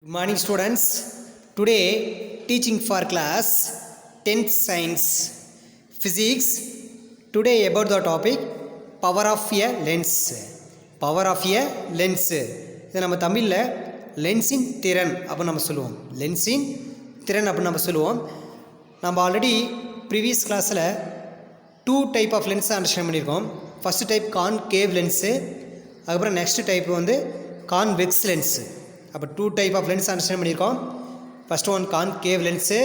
Good morning students. Today teaching for class 10th science physics. Today about the topic power of a lens. Power of a lens. இது நம்ம தமிழ்ல லென்ஸின் திறன் அப்படி நம்ம சொல்லுவோம். லென்ஸின் திறன் அப்படி நம்ம சொல்லுவோம். நம்ம ஆல்ரெடி ப்ரீவியஸ் கிளாஸில் 2 டைப் ஆஃப் லென்ஸை அண்டர்ஸ்டாண்ட் பண்ணியிருக்கோம். ஃபஸ்ட்டு டைப் கான்கேவ் லென்ஸு, அதுக்கப்புறம் நெக்ஸ்ட் டைப் வந்து கான்வெக்ஸ் லென்ஸு. அப்போ 2 டைப் ஆஃப் லென்ஸ் அண்டர்ஸ்டாண்ட் பண்ணியிருக்கோம். First one concave lens,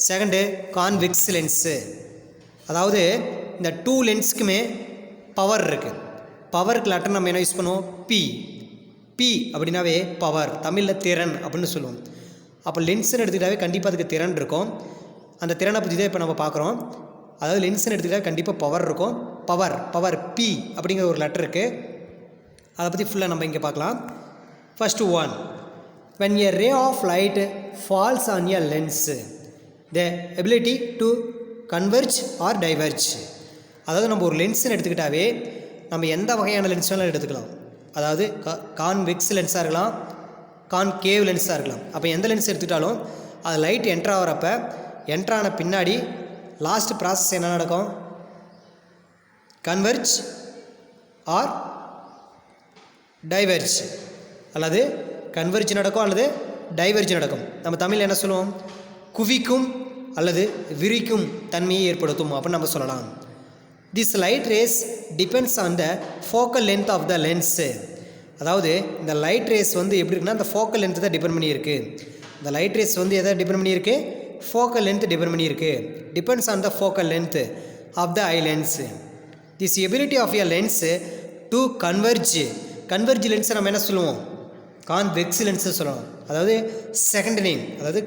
second convex lens. அதாவது இந்த 2 லென்ஸுக்குமே பவர் இருக்குது. பவருக்கு லெட்டர் நம்ம என்ன யூஸ் பண்ணுவோம்? பி. பி அப்படின்னாவே பவர், தமிழில் திறன் அப்படின்னு சொல்லுவோம். அப்போ லென்ஸுன்னு எடுத்துக்கிட்டாவே கண்டிப்பாக அதுக்கு திறன் இருக்கும். அந்த திறனை பற்றி தான் இப்போ நம்ம பார்க்குறோம். அதாவது லென்ஸுன்னு எடுத்துக்கிட்டால் கண்டிப்பாக பவர் இருக்கும். பவர் பி அப்படிங்கிற ஒரு லெட்டர் இருக்குது. அதை பற்றி ஃபுல்லாக நம்ம இங்கே பார்க்கலாம். First one, when a ray of light falls on a lens, the ability to converge or diverge. அதாவது நம்ம ஒரு லென்ஸ்ன்னு எடுத்துக்கிட்டாவே நம்ம எந்த வகையான லென்ஸ் வேணாலும் எடுத்துக்கலாம். அதாவது கான்வெக்ஸ் லென்ஸாக இருக்கலாம், கான்கேவ் லென்ஸாக இருக்கலாம். அப்போ எந்த லென்ஸ் எடுத்துக்கிட்டாலும் அது லைட் என்ட்ரு ஆகிறப்ப என்ட்ரான பின்னாடி லாஸ்ட் ப்ராசஸ் என்ன நடக்கும்? கன்வெர்ஜ் ஆர் டைவர்ஜ், அல்லது கன்வெர்ஜ் நடக்கும் அல்லது டைவர்ஜ் நடக்கும். நம்ம தமிழில் என்ன சொல்லுவோம்? குவிக்கும் அல்லது விரிக்கும் தன்மையை ஏற்படுத்தும் அப்படின்னு நம்ம சொல்லலாம். This light rays depends on the focal length of the lens. அதாவது இந்த லைட் ரேஸ் வந்து எப்படி இருக்குன்னா அந்த ஃபோக்கல் லென்த்து தான் டிபெண்ட் பண்ணியிருக்கு. இந்த லைட் ரேஸ் வந்து எதை டிபெண்ட் பண்ணியிருக்கு? ஃபோக்கல் லென்த் டிபெண்ட் பண்ணியிருக்கு. Depends on the focal length of the eye lens. This ability of a lens to converge. Converge லென்ஸை நம்ம என்ன சொல்லுவோம்? கான்வெக்ஸ் லென்ஸு சொல்லலாம். அதாவது செகண்ட் நேம், அதாவது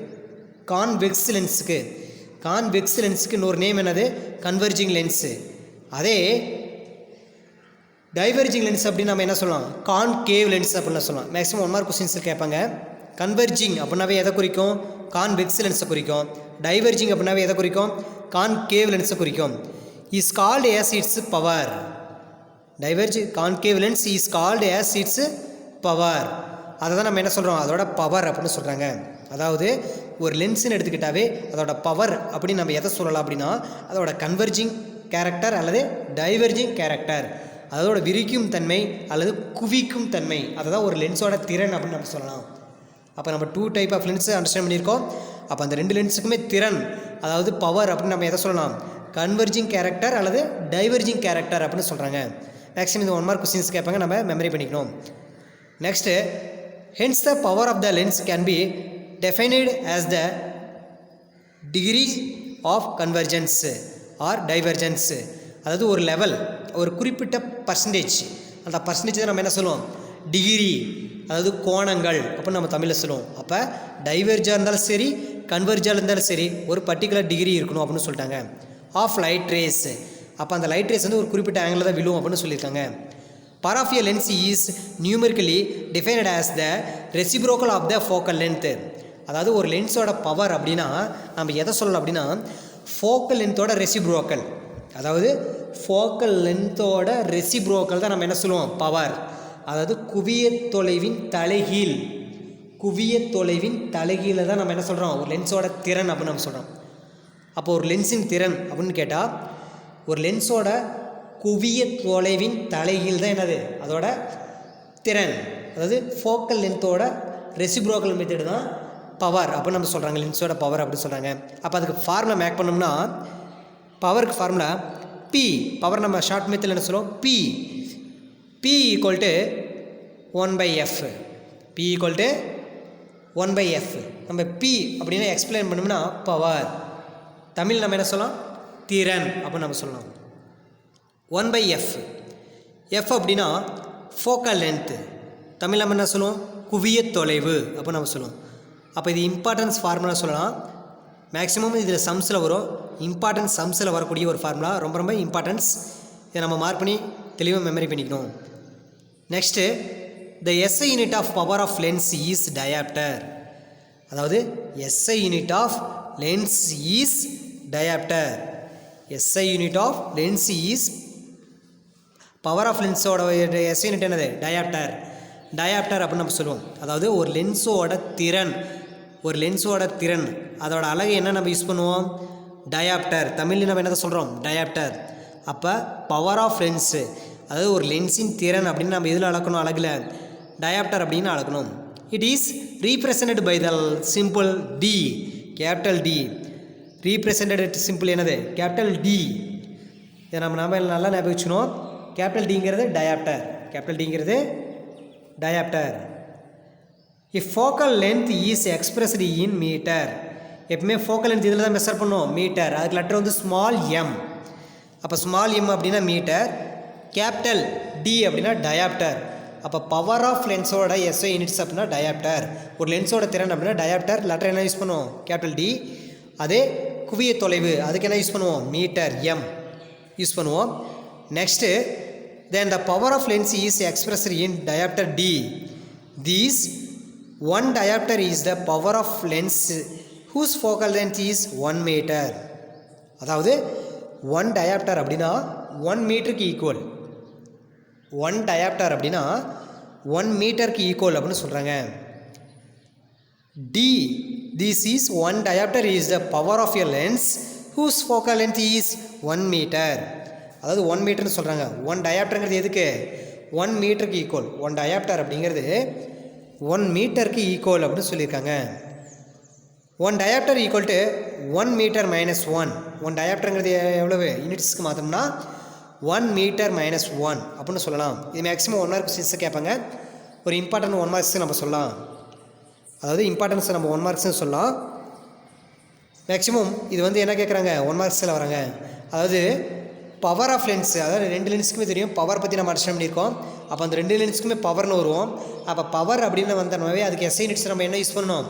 கான்வெக்ஸ் லென்ஸுக்கு இன்னொரு நேம் என்னது? Converging lens. அதே டைவர்ஜிங் லென்ஸ் அப்படின்னு நம்ம என்ன சொல்லலாம்? கான்கேவ் லென்ஸ் அப்படின்னு சொல்லலாம். மேக்ஸிமம் 1 மார்க் கொஸ்டின்ஸ் கேட்பாங்க. கன்வெர்ஜிங் அப்படின்னாவே எதை குறிக்கும்? கான்வெக்ஸ் லென்ஸை குறிக்கும். டைவர்ஜிங் அப்படின்னாவே எதை குறிக்கும்? கான்கேவ் லென்ஸை குறிக்கும். Is called as its power. Diverge concave lens is called as its power. அதை தான் நம்ம என்ன சொல்கிறோம்? அதோட பவர் அப்படின்னு சொல்கிறாங்க. அதாவது ஒரு லென்ஸுன்னு எடுத்துக்கிட்டாவே அதோட பவர் அப்படின்னு நம்ம எதை சொல்லலாம் அப்படின்னா அதோட கன்வெர்ஜிங் கேரக்டர் அல்லது டைவர்ஜிங் கேரக்டர், அதோட விரிக்கும் தன்மை அல்லது குவிக்கும் தன்மை, அதை தான் ஒரு லென்ஸோட திறன் அப்படின்னு நம்ம சொல்லலாம். அப்போ நம்ம 2 டைப் ஆஃப் லென்ஸை அண்டர்ஸ்டாண்ட் பண்ணியிருக்கோம். அப்போ அந்த 2 லென்ஸுக்குமே திறன் அதாவது பவர் அப்படின்னு நம்ம எதை சொல்லலாம்? கன்வெர்ஜிங் கேரக்டர் அல்லது டைவர்ஜிங் கேரக்டர் அப்படின்னு சொல்கிறாங்க. மேக்ஸிமம் இந்த 1 மார்க் கொஸ்டின்ஸ் கேட்பாங்க, நம்ம மெமரி பண்ணிக்கணும். Next, hence the power of the lens can be defined as the degree of convergence or divergence. அதாவது ஒரு லெவல், ஒரு குறிப்பிட்ட பர்சன்டேஜ், அந்த பர்சன்டேஜ் தான் நம்ம என்ன சொல்லுவோம்? டிகிரி, அதாவது கோணங்கள் அப்படின்னு நம்ம தமிழில் சொல்லுவோம். அப்போ டைவர்ஜாக இருந்தாலும் சரி கன்வெர்ஜாக இருந்தாலும் சரி ஒரு பர்டிகுலர் டிகிரி இருக்கணும் அப்படின்னு சொல்லிட்டாங்க. ஆஃப் லைட் ரேஸ், அப்போ அந்த லைட் ரேஸ் வந்து ஒரு குறிப்பிட்ட ஆங்கிளில் தான் விழுவும் அப்படின்னு சொல்லியிருக்காங்க. Power of a lens is numerically defined as the reciprocal of the focal length. அதாவது ஒரு லென்ஸோட பவர் அப்படின்னா நம்ம எதை சொல்லலாம் அப்படின்னா ஃபோக்கல் லென்த்தோட ரெசிப்ரோக்கல். அதாவது ஃபோக்கல் லென்த்தோட ரெசிப்ரோக்கல் தான் நம்ம என்ன சொல்லுவோம்? பவர். அதாவது குவியத் தொலைவின் தலைகீழ தான் நம்ம என்ன சொல்கிறோம்? ஒரு லென்ஸோட திறன் அப்படின்னு நம்ம சொல்கிறோம். அப்போ ஒரு லென்ஸின் திறன் அப்படின்னு கேட்டால் ஒரு லென்ஸோட குவிய தொலைவின் தலைகீழ் தான் என்னது? அதோட திறன். அதாவது ஃபோக்கல் லென்த்தோட ரெசிப்ரோக்கல் மெத்தட் தான் பவர் அப்படின்னு நம்ம சொல்கிறாங்க. லென்ஸோட பவர் அப்படின்னு சொல்கிறாங்க. அப்போ அதுக்கு ஃபார்முலா மேக் பண்ணோம்னா பவருக்கு ஃபார்முலா பி. பவர் நம்ம ஷார்ட் மெத்தடில் என்ன சொல்லுவோம்? P equal to 1/f. P equal to 1/f. நம்ம பி அப்படின்னு எக்ஸ்பிளைன் பண்ணோம்னா பவர். தமிழ் நம்ம என்ன சொல்லலாம்? திறன் அப்படின்னு நம்ம சொல்லலாம். 1/f. எஃப் அப்படின்னா ஃபோக்கல் லென்த்து. தமிழ் நம்ம என்ன சொல்லுவோம்? குவிய தொலைவு அப்போ நம்ம சொல்லுவோம். அப்போ இது இம்பார்ட்டன்ஸ் ஃபார்முலா சொல்லலாம். மேக்ஸிமம் இதில் சம்ஸில் வரும். இம்பார்ட்டன்ஸ் சம்ஸில் வரக்கூடிய ஒரு ஃபார்முலா, ரொம்ப இம்பார்ட்டன்ஸ். இதை நம்ம மார்க் பண்ணி தெளிவாக மெமரி பண்ணிக்கணும். Next, the SI unit of power of lens is dioptre. அதாவது SI unit of lens is dioptre. SI unit of lens is power of லென்ஸோட எஸ்ஐ யூனிட் என்னது? டயாப்டர். டயாப்டர் அப்படின்னு நம்ம சொல்லுவோம். அதாவது ஒரு லென்ஸோட திறன் அதோட அழகு என்ன நம்ம யூஸ் பண்ணுவோம், டயாப்டர். தமிழில் நம்ம என்ன சொல்கிறோம், டயாப்டர். அப்போ பவர் ஆஃப் லென்ஸு, அதாவது ஒரு லென்ஸின் திறன் அப்படின்னு நம்ம எதில் அளக்கணும், அழகில் டயாப்டர் அப்படின்னு அளக்கணும். It is represented by the symbol D, capital D. Represented symbol என்னது, கேபிட்டல் டி. இதை நம்ம நல்லா ஞாபகம் வச்சுக்கணும். கேபிட்டல் டிங்கிறது டயாப்டர், கேபிட்டல் டிங்கிறது dioptre. If focal length is expressed in metre, எப்பவுமே ஃபோக்கல் லென்த் இதில் தான் மெஷர் பண்ணுவோம், மீட்டர். அதுக்கு லெட்டர் வந்து ஸ்மால் எம். அப்போ ஸ்மால் எம் அப்படின்னா மீட்டர், கேபிட்டல் டி அப்படின்னா டயாப்டர். அப்போ பவர் ஆஃப் லென்ஸோட எஸ்ஐ யூனிட்ஸ் அப்படின்னா டயாப்டர். ஒரு லென்ஸோட திறன் அப்படின்னா டயாப்டர், லெட்டர் என்ன யூஸ் பண்ணுவோம், கேபிட்டல் டி. அதே குவிய தொலைவு அதுக்கு என்ன யூஸ் பண்ணுவோம், மீட்டர், எம் யூஸ் பண்ணுவோம். Next then the power of lens is expressed in dioptre D. These one dioptre is the power of lens whose focal length is 1 metre. அதாவது 1 dioptre அப்படின்னா 1 மீட்டருக்கு ஈக்குவல். 1 டயாப்டர் அப்படின்னா 1 மீட்டருக்கு equal அப்படின்னு சொல்கிறாங்க. D, this is 1 dioptre is the power of your lens whose focal length is 1 metre. அதாவது 1 மீட்டர்னு சொல்கிறாங்க. 1 டயாப்டருங்கிறது எதுக்கு, 1 மீட்டருக்கு ஈக்குவல். 1 டயாப்டர் அப்படிங்கிறது 1 மீட்டருக்கு ஈக்குவல் அப்படின்னு சொல்லியிருக்காங்க. 1 dioptre equal to 1 metre minus 1. 1 டயாப்டருங்கிறது எவ்வளவு யூனிட்ஸ்க்கு மாற்றோம்னா 1 மீட்டர் மைனஸ் 1 அப்படின்னு சொல்லலாம். இது மேக்ஸிமம் 1 மார்க் கொஸ்டின்ஸை கேட்பாங்க. ஒரு இம்பார்ட்டன்ட் 1 மார்க்ஸ் நம்ம சொல்லலாம். அதாவது இம்பார்ட்டன்ஸ் நம்ம 1 மார்க்ஸ்னு சொல்லலாம். மேக்ஸிமம் இது வந்து என்ன கேட்குறாங்க, 1 மார்க்ஸில் வராங்க. அதாவது பவர் ஆஃப் லென்ஸ், அதாவது 2 லென்ஸுக்குமே தெரியும் பவர் பற்றி நம்ம அண்டர்ஸ்டாண்ட் பண்ணியிருக்கோம். அப்போ அந்த 2 லென்ஸுக்குமே பவர்னு வருவோம். அப்போ பவர் அப்படின்னு வந்தோம்னாவே அதுக்கு எஸ்ஐ யூனிட்ஸ் நம்ம என்ன யூஸ் பண்ணணும்,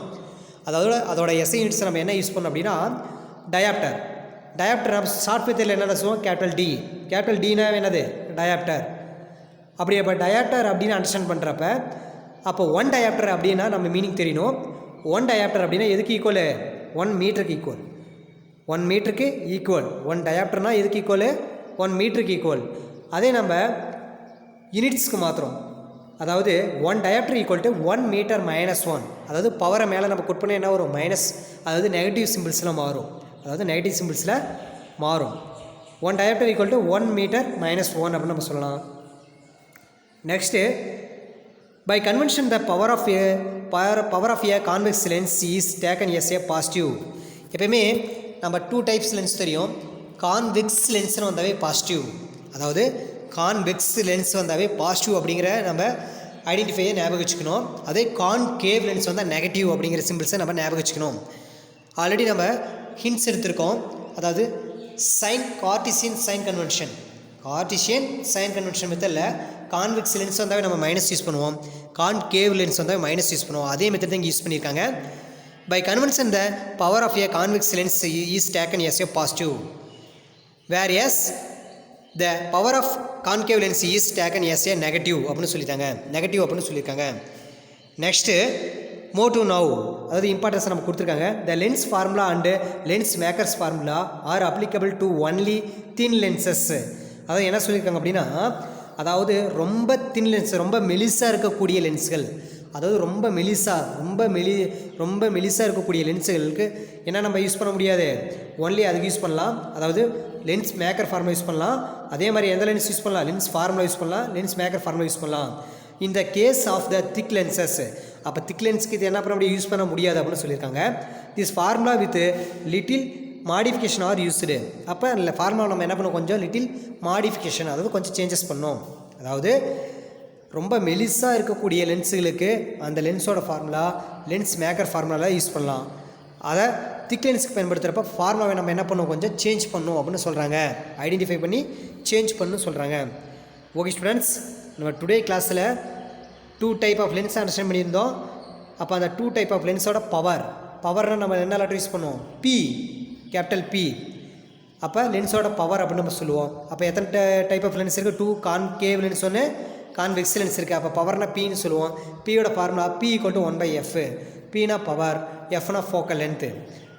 அதாவது அதோட எஸ்ஐ யூனிட்ஸ் நம்ம என்ன யூஸ் பண்ணோம் அப்படின்னா டயாப்டர். டயாப்டர் நம்ம ஷார்ட் மெத்தடில் என்ன சொல்லுவோம், கேபிட்டல் டி. கேபிட்டல் டினா என்னது, டயாப்டர். அப்படி அப்போ டயாப்டர் அப்படின்னு அண்டர்ஸ்டாண்ட் பண்ணுறப்ப அப்போ 1 டயாப்டர் அப்படின்னா நம்ம மீனிங் தெரியணும். 1 டயாப்டர் அப்படின்னா எதுக்கு ஈக்குவல், 1 மீட்டருக்கு ஈக்குவல். 1 மீட்டருக்கு ஈக்குவல். 1 டயாப்டர்னால் எதுக்கு ஈக்குவல், 1 மீட்டருக்கு ஈக்குவல். அதே நம்ம யூனிட்ஸ்க்கு மாத்திரம், அதாவது 1 dioptre equal to 1 metre minus 1. அதாவது பவரை மேலே நம்ம கொட் பண்ண என்ன வரும், மைனஸ். அதாவது நெகட்டிவ் சிம்பிள்ஸில் மாறும். அதாவது நெகட்டிவ் சிம்பிள்ஸில் மாறும். 1 dioptre equal to 1 metre minus 1 அப்படின்னு நம்ம சொல்லலாம். Next by convention the power of a convex lens is taken as a positive. எப்பயுமே நம்ம 2 டைப்ஸ் லென்ஸ் தெரியும். கான்வெக்ஸ் லென்ஸ்னு வந்தாவே பாசிட்டிவ், அதாவது கான்வெக்ஸ் லென்ஸ் வந்தாவே பாசிட்டிவ் அப்படிங்கிற நம்ம ஐடென்டிஃபையை ஞாபகம் வச்சுக்கணும். அதே கான்கேவ் லென்ஸ் வந்தால் நெகட்டிவ் அப்படிங்கிற சிம்பிள்ஸை நம்ம ஞாபகம் வச்சுக்கணும். ஆல்ரெடி நம்ம ஹிண்ட்ஸ் எடுத்திருக்கோம். அதாவது கார்ட்டீசியன் சைன் கன்வென்ஷன் மெத்தடில் கான்வெக்ஸ் லென்ஸ் வந்தாவே நம்ம மைனஸ் யூஸ் பண்ணுவோம், கான்கேவ் லென்ஸ் வந்தாவே மைனஸ் யூஸ் பண்ணுவோம். அதே மெத்தட் தான் இங்கே யூஸ் பண்ணியிருக்காங்க. By convention the power of a convex lens is taken as a positive, whereas the power of concave lens is taken as a negative அப்படின்னு சொல்லியிருக்காங்க. Next more to now, அதாவது importance நம்ம கொடுத்துருக்காங்க. The lens formula and lens makers formula are applicable to only thin lenses. அதாவது என்ன சொல்லியிருக்காங்க அப்படின்னா, அதாவது ரொம்ப தின் லென்ஸ், ரொம்ப மெலிசாக இருக்கக்கூடிய லென்ஸ்கள், அதாவது ரொம்ப மெலிசாக இருக்கக்கூடிய லென்ஸுகளுக்கு என்ன நம்ம யூஸ் பண்ண முடியாது, ஒன்லி அதுக்கு யூஸ் பண்ணலாம். அதாவது லென்ஸ் மேக்கர் ஃபார்முலா யூஸ் பண்ணலாம். அதே மாதிரி எந்த லென்ஸ் யூஸ் பண்ணலாம், லென்ஸ் ஃபார்முலா யூஸ் பண்ணலாம், லென்ஸ் மேக்கர் ஃபார்முலா யூஸ் பண்ணலாம். இந்த case of the thick lenses, அப்போ திக் லென்ஸ்க்கு இது என்ன பண்ண முடியும், யூஸ் பண்ண முடியாது அப்படின்னு சொல்லியிருக்காங்க. This formula with little modification R used. அப்போ அந்த ஃபார்முலா நம்ம என்ன பண்ணோம், கொஞ்சம் லிட்டில் மாடிஃபிகேஷன், அதாவது கொஞ்சம் சேஞ்சஸ் பண்ணோம். அதாவது ரொம்ப மெலிசாக இருக்கக்கூடிய லென்ஸுகளுக்கு அந்த லென்ஸோட ஃபார்முலா லென்ஸ் மேக்கர் ஃபார்முலாவில் யூஸ் பண்ணலாம். அதை திக் லென்ஸுக்கு பயன்படுத்துகிறப்ப ஃபார்முலாவை நம்ம என்ன பண்ணுவோம், கொஞ்சம் சேஞ்ச் பண்ணணும் அப்படின்னு சொல்கிறாங்க. ஐடென்டிஃபை பண்ணி சேஞ்ச் பண்ணணும்னு சொல்கிறாங்க. ஓகே ஸ்டூடெண்ட்ஸ், நம்ம டுடே கிளாஸில் 2 டைப் ஆஃப் லென்ஸ் அண்டர்ஸ்டாண்ட் பண்ணியிருந்தோம். அப்போ அந்த 2 டைப் ஆஃப் லென்ஸோட பவர்னால் நம்ம என்ன லெட்டர் யூஸ் பண்ணுவோம், பி, கேபிட்டல் பி. அப்போ லென்ஸோட பவர் அப்படின்னு நம்ம சொல்லுவோம். அப்போ எத்தனை டைப் ஆஃப் லென்ஸ் இருக்குது, 2 கான்கேவ் லென்ஸ் ஒன்று, கான்வெக்ஸ் லென்ஸ் இருக்குது. அப்போ பவர்னா பின்னு சொல்லுவோம். பியோட ஃபார்முலா P = 1/f. பினா பவர், எஃப்னா ஃபோக்கல் லென்த்து.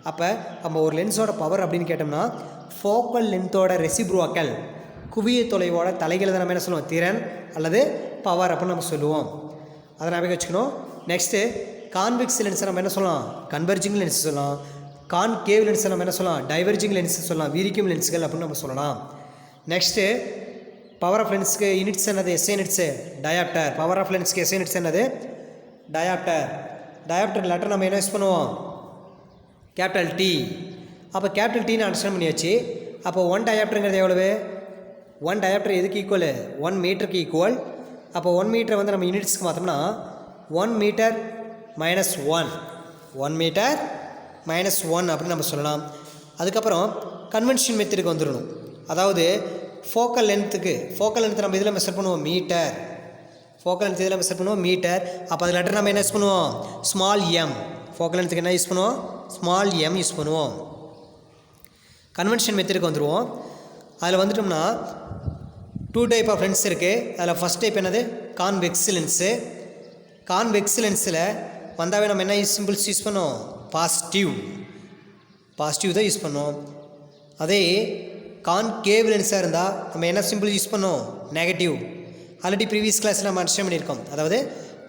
அப்போ நம்ம ஒரு லென்ஸோட பவர் அப்படின்னு கேட்டோம்னா ஃபோக்கல் லென்த்தோட ரெசிப்ரோக்கல், குவிய தொலைவோட தலைகளை தான் நம்ம என்ன சொல்லுவோம், திறன் அல்லது பவர் அப்படின்னு நம்ம சொல்லுவோம். அதை ஞாபகம் வச்சுக்கணும். நெக்ஸ்ட்டு கான்வெக்ஸ் லென்ஸை நம்ம என்ன சொல்லலாம், கன்வர்ஜிங் லென்ஸ் சொல்லலாம். கான்கேவ் லென்ஸை நம்ம என்ன சொல்லலாம், டைவர்ஜிங் லென்ஸ் சொல்லலாம், விரிக்கும் லென்ஸுகள் அப்படின்னு நம்ம சொல்லலாம். நெக்ஸ்ட்டு பவர் ஆஃப் லென்ஸுக்கு யூனிட்ஸ் என்னது, SI units dioptre. Power of லென்ஸுக்கு எஸ்ஐ யூனிட்ஸ் என்னது, டயாப்டர். டயாப்டர் லெட்டர் நம்ம என்ன யூஸ் பண்ணுவோம், கேபிட்டல் டி. அப்போ கேபிட்டல் டீன்னு அண்டர்ஸ்டாண்ட் பண்ணியாச்சு. அப்போ 1 டயாப்டருங்கிறது எவ்வளவு, 1 டயாப்டர் எதுக்கு ஈக்குவல், 1 மீட்டருக்கு ஈக்குவல். அப்போ 1 மீட்டரை வந்து நம்ம யூனிட்ஸ்க்கு பார்த்தோம்னா 1 மீட்டர் மைனஸ் 1 மீட்டர் மைனஸ் 1 அப்படின்னு நம்ம சொல்லலாம். அதுக்கப்புறம் கன்வென்ஷன் மெத்தடுக்கு வந்துடணும். அதாவது ஃபோக்கல் லென்த்து நம்ம இதில் மெஷர் பண்ணுவோம் மீட்டர். ஃபோக்கல் லென்த் இதில் மெஷர் பண்ணுவோம் மீட்டர். அப்போ அது லெட்டர் நம்ம என்ன யூஸ் பண்ணுவோம், ஸ்மால் எம். ஃபோக்கல் லென்த்துக்கு என்ன யூஸ் பண்ணுவோம், ஸ்மால் எம் யூஸ் பண்ணுவோம். கன்வென்ஷன் மெத்தடுக்கு வந்துடுவோம். அதில் வந்துட்டோம்னா 2 டைப் ஆஃப் லென்ஸ் இருக்குது. அதில் ஃபஸ்ட் டைப் என்னது, கான்வெக்ஸ் லென்ஸு. கான்வெக்ஸ் லென்ஸில் வந்தாவே நம்ம என்ன சிம்பிள்ஸ் யூஸ் பண்ணோம், பாசிட்டிவ் தான் யூஸ் பண்ணோம். அதே கான்கேவ் லென்ஸாக இருந்தால் நம்ம என்ன சிம்பிள் யூஸ் பண்ணோம், நெகட்டிவ். ஆல்ரெடி ப்ரீவியஸ் கிளாஸில் நம்ம அண்டர்ஸ்டாண்ட் பண்ணியிருக்கோம். அதாவது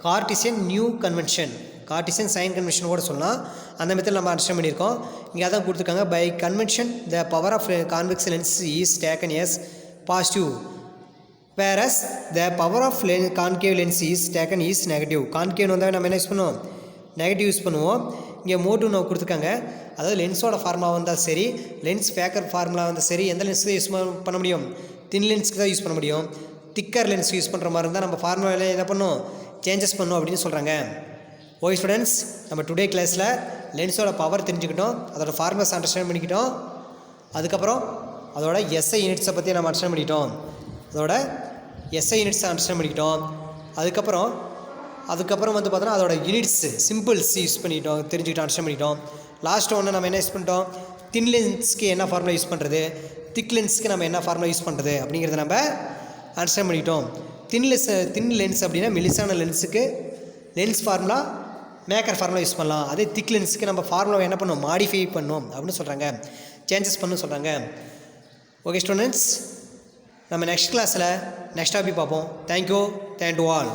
Cartesian new convention, Cartesian sign convention கூட சொல்லலாம். அந்த மெத்தட் நம்ம அண்டர்ஸ்டாண்ட் பண்ணியிருக்கோம். இங்கே அதான் கொடுத்துருக்காங்க, by convention the power of convex lens is taken as positive, whereas the power of concave lens is taken is negative. concave வந்தால் நம்ம என்ன யூஸ் பண்ணுவோம், நெகட்டிவ் யூஸ் பண்ணுவோம். இங்கே மோட்டிவ் நம்ம கொடுத்துருக்காங்க. அதாவது லென்ஸோட ஃபார்முலா வந்தால் சரி, லென்ஸ் ஃபேக்கர் ஃபார்முலா வந்தால் சரி, எந்த லென்ஸுக்கு யூஸ் பண்ண முடியும், தின் லென்ஸுக்கு தான் யூஸ் பண்ண முடியும். திக்கர் லென்ஸ் யூஸ் பண்ணுற மாதிரி இருந்தால் நம்ம ஃபார்முலாவில் என்ன பண்ணும், சேஞ்சஸ் பண்ணும் அப்படின்னு சொல்கிறாங்க. ஓகே ஸ்டூடெண்ட்ஸ், நம்ம டுடே கிளாஸில் லென்ஸோட பவர் தெரிஞ்சுக்கிட்டோம், அதோட ஃபார்முலாஸ் அண்டர்ஸ்டாண்ட் பண்ணிக்கிட்டோம். அதுக்கப்புறம் அதோட எஸ்ஐ யூனிட்ஸை பற்றி நம்ம அண்டர்ஸ்டாண்ட் பண்ணிக்கிட்டோம். அதோட எஸ்ஐ யூனிட்ஸை அண்டர்ஸ்டாண்ட் பண்ணிக்கிட்டோம். அதுக்கப்புறம் வந்து பார்த்தோன்னா அதோட யூனிட்ஸ் சிம்பிள்ஸ் யூஸ் பண்ணிக்கிட்டோம், தெரிஞ்சுக்கிட்டோம், அண்டர்ஸ்டாண்ட் பண்ணிக்கிட்டோம். லாஸ்ட் ஒன்று நம்ம என்ன யூஸ் பண்ணிட்டோம், தின் லென்ஸ்க்கு என்ன ஃபார்முலா யூஸ் பண்ணுறது, திக் லென்ஸ்க்கு நம்ம என்ன ஃபார்முலா யூஸ் பண்ணுறது அப்படிங்கிறத நம்ம அண்டர்ஸ்டாண்ட் பண்ணிக்கிட்டோம். தின் லென்ஸ் அப்படின்னா மெலிசான லென்ஸுக்கு lens formula maker formula use பண்ணலாம். அதே திக் லென்ஸுக்கு நம்ம ஃபார்முலா என்ன பண்ணணும், மாடிஃபை பண்ணணும் அப்படின்னு சொல்கிறாங்க, சேஞ்சஸ் பண்ணணும்னு சொல்கிறாங்க. ஓகே ஸ்டூடெண்ட்ஸ், நம்ம நெக்ஸ்ட் கிளாஸில் நெக்ஸ்ட் டாபிக் பார்ப்போம். Thank you to all.